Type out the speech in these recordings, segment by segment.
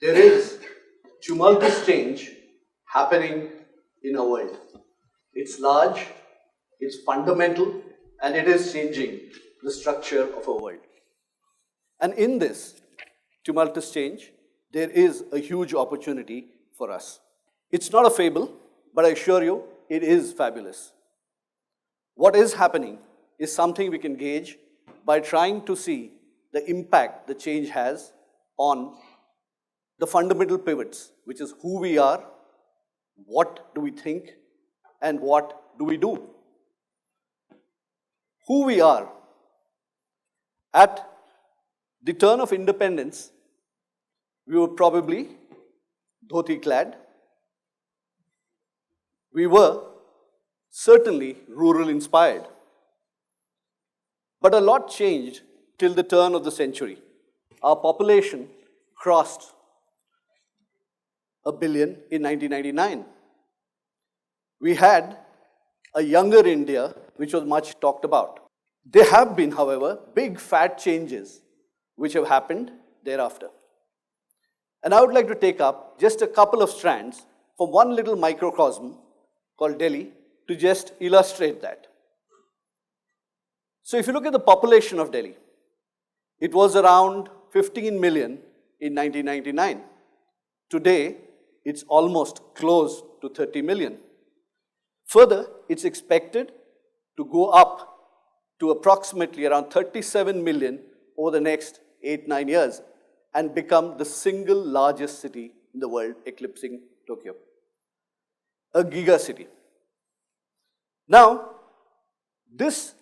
There is tumultuous change happening in our world. It's large, it's fundamental, and it is changing the structure of our world. And in this tumultuous change, there is a huge opportunity for us. It's not a fable, but I assure you, it is fabulous. What is happening is something we can gauge by trying to see the impact the change has on the fundamental pivots, which is who we are, what do we think, and what do we do. Who we are. At the turn of independence, we were probably dhoti clad. We were certainly rural inspired. But a lot changed till the turn of the century. Our population crossed 1 billion in 1999. We had a younger India, which was much talked about. There have been, however, big fat changes which have happened thereafter. And I would like to take up just a couple of strands from one little microcosm called Delhi to just illustrate that. So if you look at the population of Delhi, it was around 15 million in 1999. Today, it's almost close to 30 million. Further, it's expected to go up to approximately around 37 million over the next 8-9 years and become the single largest city in the world, eclipsing Tokyo. A giga city. Now, this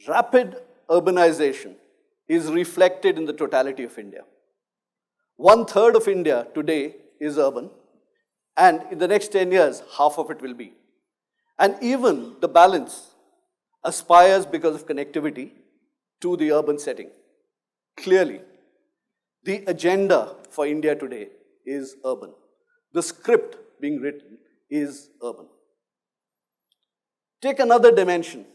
rapid urbanization is reflected in the totality of India. 1/3 of India today is urban, and in the next 10 years, half of it will be. And even the balance aspires because of connectivity to the urban setting. Clearly, the agenda for India today is urban. The script being written is urban. Take another dimension,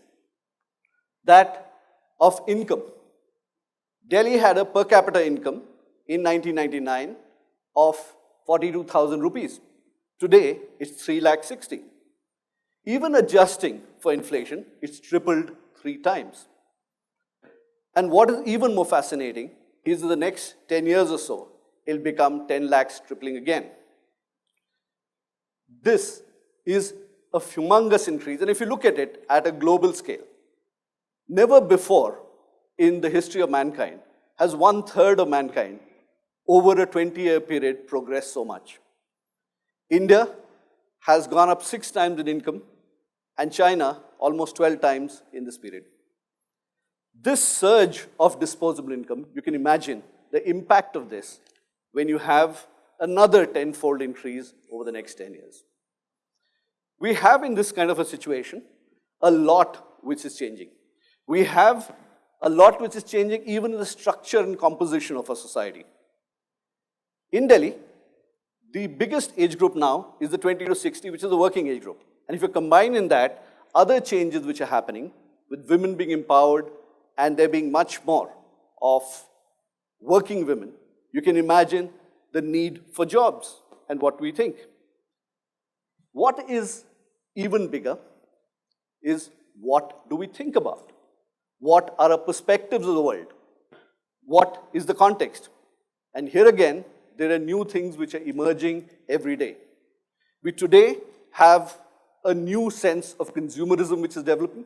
that of income. Delhi had a per capita income in 1999 of 42,000 rupees. Today, it's 3,60,000. Even adjusting for inflation, it's tripled 3 times. And what is even more fascinating is in the next 10 years or so, it'll become 10 lakhs, tripling again. This is a humongous increase. And if you look at it at a global scale, never before in the history of mankind has 1/3 of mankind over a 20-year period progressed so much. India has gone up 6 times in income, and China almost 12 times in this period. This surge of disposable income, you can imagine the impact of this when you have another 10-fold increase over the next 10 years. We have in this kind of a situation a lot which is changing. We have a lot which is changing even in the structure and composition of our society. In Delhi, the biggest age group now is the 20 to 60, which is the working age group. And if you combine in that other changes which are happening, with women being empowered and there being much more of working women, you can imagine the need for jobs and what we think. What is even bigger is what do we think about? What are our perspectives of the world? What is the context? And here again, there are new things which are emerging every day. We today have a new sense of consumerism which is developing,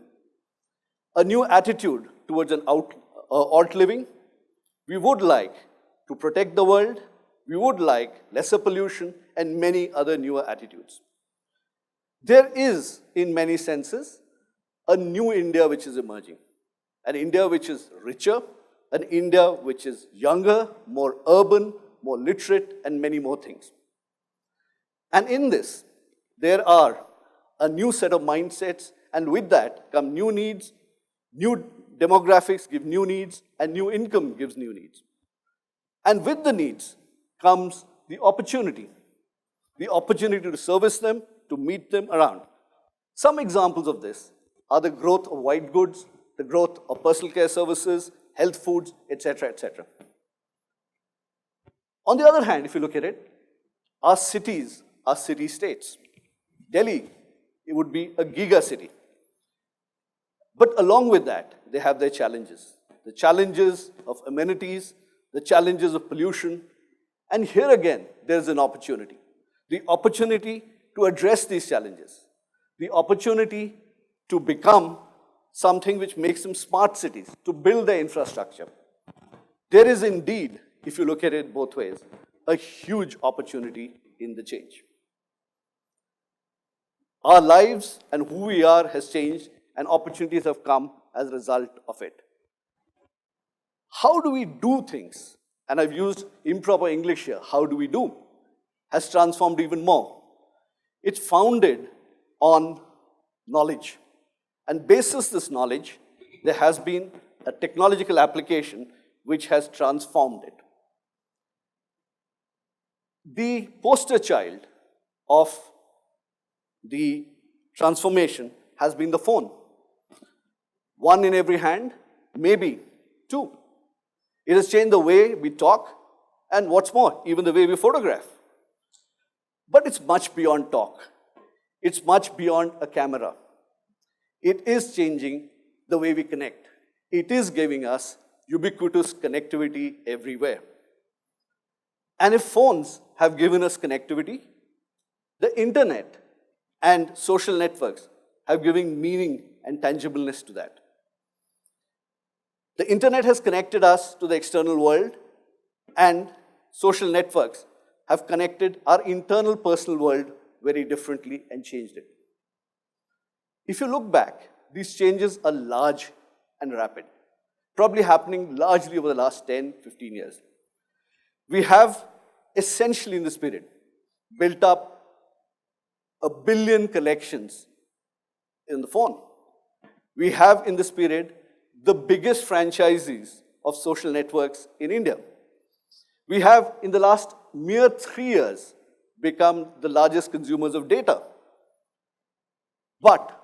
a new attitude towards an alt living. We would like to protect the world, we would like lesser pollution, and many other newer attitudes. There is, in many senses, a new India which is emerging. An India which is richer, an India which is younger, more urban, more literate, and many more things. And in this, there are a new set of mindsets, and with that come new needs, new demographics give new needs, and new income gives new needs. And with the needs comes the opportunity to service them, to meet them around. Some examples of this are the growth of white goods, the growth of personal care services, health foods, etc., etc. On the other hand, if you look at it, our cities are city-states. Delhi, it would be a giga city. But along with that, they have their challenges. The challenges of amenities, the challenges of pollution, and here again, there's an opportunity. The opportunity to address these challenges. The opportunity to become something which makes them smart cities, to build their infrastructure. There is indeed, if you look at it both ways, a huge opportunity in the change. Our lives and who we are has changed, and opportunities have come as a result of it. How do we do things? And I've used improper English here. How do we do? Has transformed even more. It's founded on knowledge. And basis this knowledge, there has been a technological application which has transformed it. The poster child of the transformation has been the phone. One in every hand, maybe two. It has changed the way we talk, and what's more, even the way we photograph. But it's much beyond talk. It's much beyond a camera. It is changing the way we connect. It is giving us ubiquitous connectivity everywhere. And if phones have given us connectivity, the internet and social networks have given meaning and tangibleness to that. The internet has connected us to the external world, and social networks have connected our internal personal world very differently and changed it. If you look back, these changes are large and rapid, probably happening largely over the last 10, 15 years. We have essentially in this period built up 1 billion collections in the phone. We have in this period the biggest franchisees of social networks in India. We have in the last mere 3 years become the largest consumers of data. But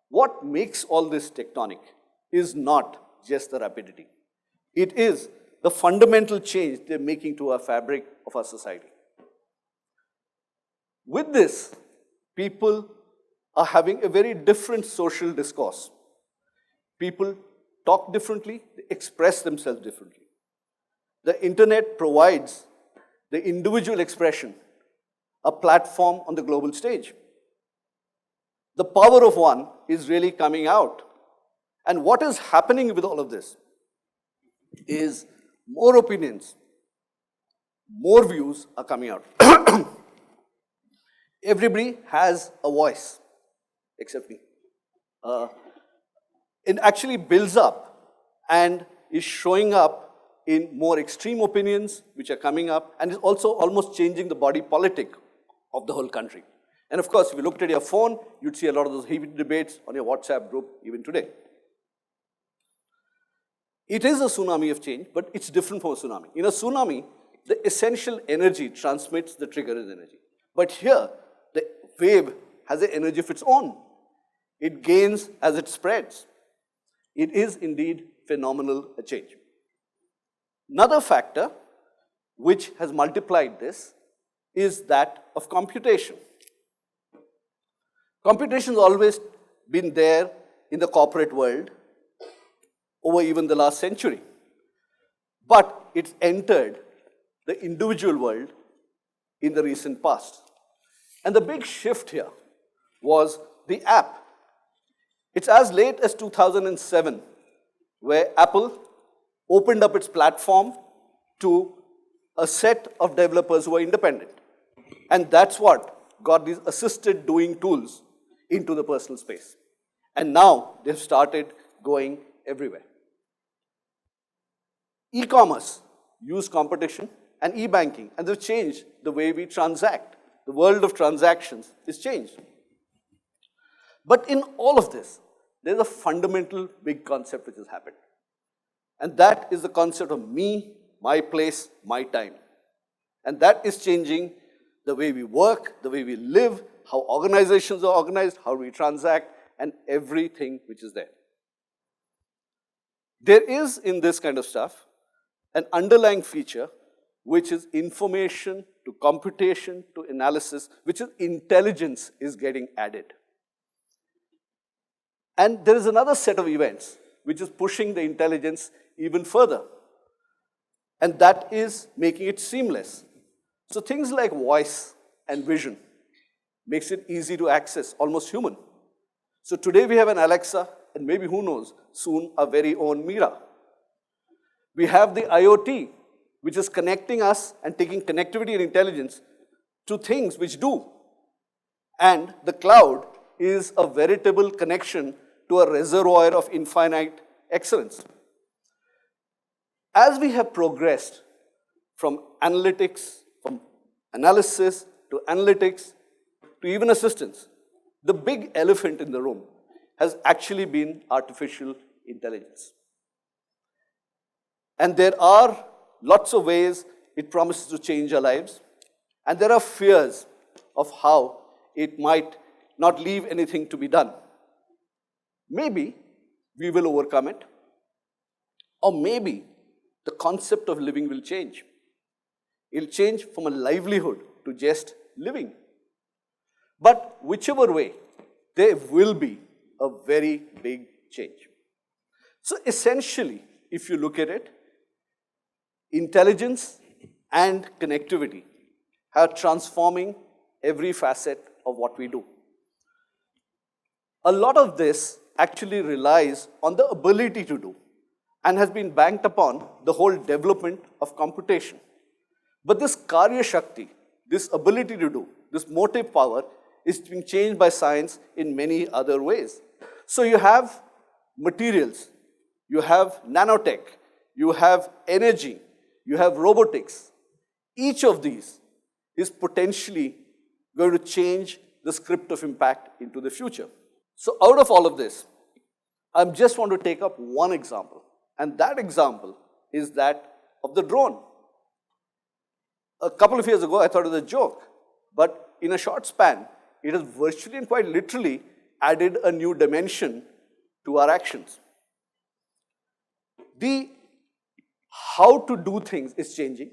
what makes all this tectonic is not just the rapidity. It is the fundamental change they're making to our fabric of our society. With this, people are having a very different social discourse. People talk differently, they express themselves differently. The internet provides the individual expression a platform on the global stage. The power of one is really coming out. And what is happening with all of this is more opinions, more views are coming out. Everybody has a voice, except me. It actually builds up and is showing up in more extreme opinions which are coming up, and is also almost changing the body politic of the whole country. And of course, if you looked at your phone, you'd see a lot of those heated debates on your WhatsApp group even today. It is a tsunami of change, but it's different from a tsunami. In a tsunami, the essential energy transmits the trigger energy. But here, the wave has an energy of its own. It gains as it spreads. It is indeed phenomenal a change. Another factor which has multiplied this is that of computation. Computation has always been there in the corporate world over even the last century. But it's entered the individual world in the recent past. And the big shift here was the app. It's as late as 2007 where Apple opened up its platform to a set of developers who are independent. And that's what got these assisted doing tools into the personal space. And now they've started going everywhere. E-commerce used competition and e-banking, and they've changed the way we transact. The world of transactions is changed. But in all of this, there's a fundamental big concept which has happened. And that is the concept of me, my place, my time. And that is changing the way we work, the way we live, how organizations are organized, how we transact, and everything which is there. There is, in this kind of stuff, an underlying feature which is information to computation to analysis, which is intelligence is getting added. And there is another set of events which is pushing the intelligence even further. And that is making it seamless. So things like voice and vision makes it easy to access, almost human. So today we have an Alexa, and maybe who knows, soon our very own Mira. We have the IoT, which is connecting us and taking connectivity and intelligence to things which do. And the cloud is a veritable connection to a reservoir of infinite excellence. As we have progressed from analytics, from analysis to analytics to even assistance, the big elephant in the room has actually been artificial intelligence. And there are lots of ways it promises to change our lives, and there are fears of how it might not leave anything to be done. Maybe we will overcome it, or maybe the concept of living will change. It'll change from a livelihood to just living. But whichever way, there will be a very big change. So essentially, if you look at it, intelligence and connectivity are transforming every facet of what we do. A lot of this actually relies on the ability to do and has been banked upon the whole development of computation. But this Karya Shakti, this ability to do, this motive power is being changed by science in many other ways. So you have materials, you have nanotech, you have energy, you have robotics. Each of these is potentially going to change the script of impact into the future. So out of all of this, I just want to take up one example. And that example is that of the drone. A couple of years ago, I thought it was a joke. But in a short span, it has virtually and quite literally added a new dimension to our actions. The how to do things is changing.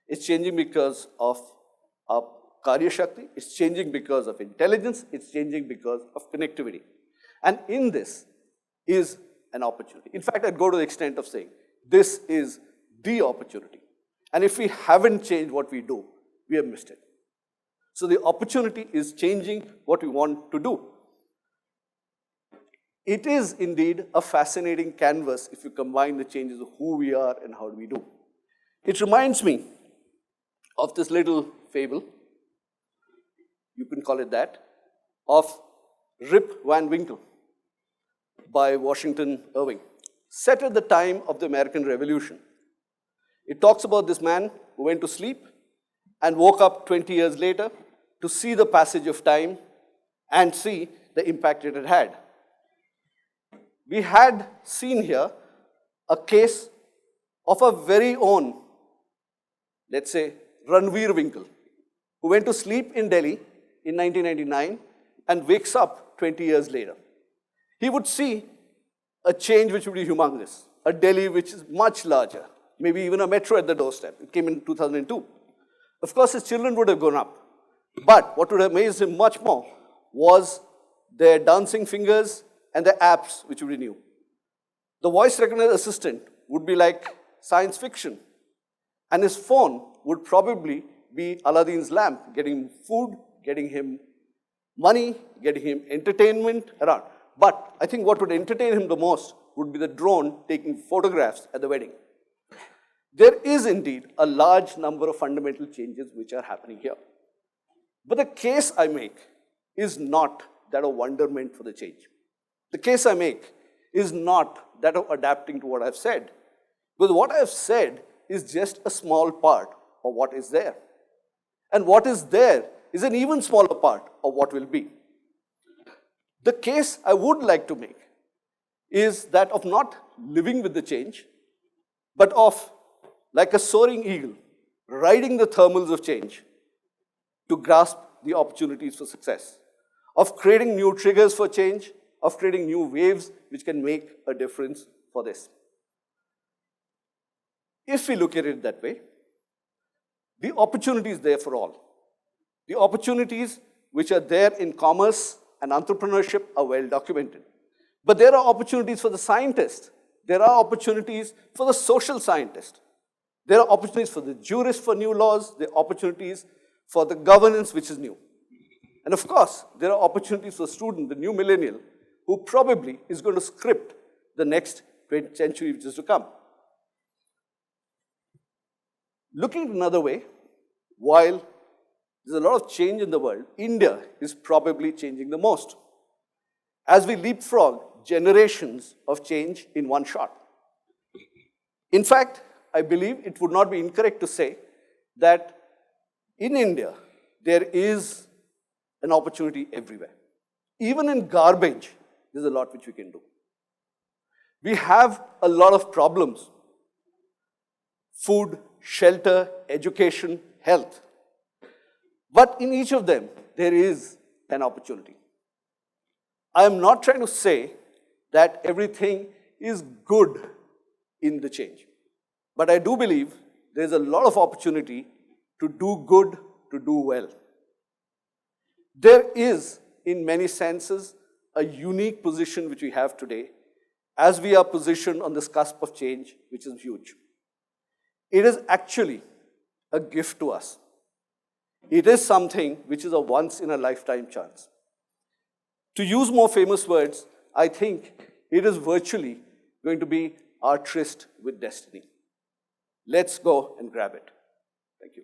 It's changing because of Karya Shakti. It's changing because of intelligence. It's changing because of connectivity. And in this is an opportunity. In fact, I'd go to the extent of saying this is the opportunity. And if we haven't changed what we do, we have missed it. So the opportunity is changing what we want to do. It is indeed a fascinating canvas if you combine the changes of who we are and how do we do. It reminds me of this little fable, you can call it that, of Rip Van Winkle by Washington Irving, set at the time of the American Revolution. It talks about this man who went to sleep and woke up 20 years later to see the passage of time and see the impact it had had. We had seen here a case of a very own, let's say, Ranveer Winkle, who went to sleep in Delhi in 1999 and wakes up 20 years later. He would see a change which would be humongous, a Delhi which is much larger, maybe even a metro at the doorstep. It came in 2002. Of course, his children would have grown up. But what would amaze him much more was their dancing fingers and the apps which would be new. The voice recognition assistant would be like science fiction. And his phone would probably be Aladdin's lamp, getting him food, getting him money, getting him entertainment around. But I think what would entertain him the most would be the drone taking photographs at the wedding. There is indeed a large number of fundamental changes which are happening here. But the case I make is not that of wonderment for the change. The case I make is not that of adapting to what I've said. Because what I've said is just a small part of what is there. And what is there is an even smaller part of what will be. The case I would like to make is that of not living with the change, but of, like a soaring eagle, riding the thermals of change to grasp the opportunities for success, of creating new triggers for change, of creating new waves which can make a difference for this. If we look at it that way, the opportunity is there for all. The opportunities which are there in commerce and entrepreneurship are well documented. But there are opportunities for the scientist. There are opportunities for the social scientist. There are opportunities for the jurist for new laws. There are opportunities for the governance, which is new. And of course, there are opportunities for the student, the new millennial, who probably is going to script the next 20th century which is to come. Looking another way, while there's a lot of change in the world, India is probably changing the most, as we leapfrog generations of change in one shot. In fact, I believe it would not be incorrect to say that in India, there is an opportunity everywhere. Even in garbage, there's a lot which we can do. We have a lot of problems: food, shelter, education, health. But in each of them, there is an opportunity. I am not trying to say that everything is good in the change. But I do believe there's a lot of opportunity to do good, to do well. There is, in many senses, a unique position which we have today, as we are positioned on this cusp of change, which is huge. It is actually a gift to us. It is something which is a once-in-a-lifetime chance. To use more famous words, I think it is virtually going to be our tryst with destiny. Let's go and grab it. Thank you.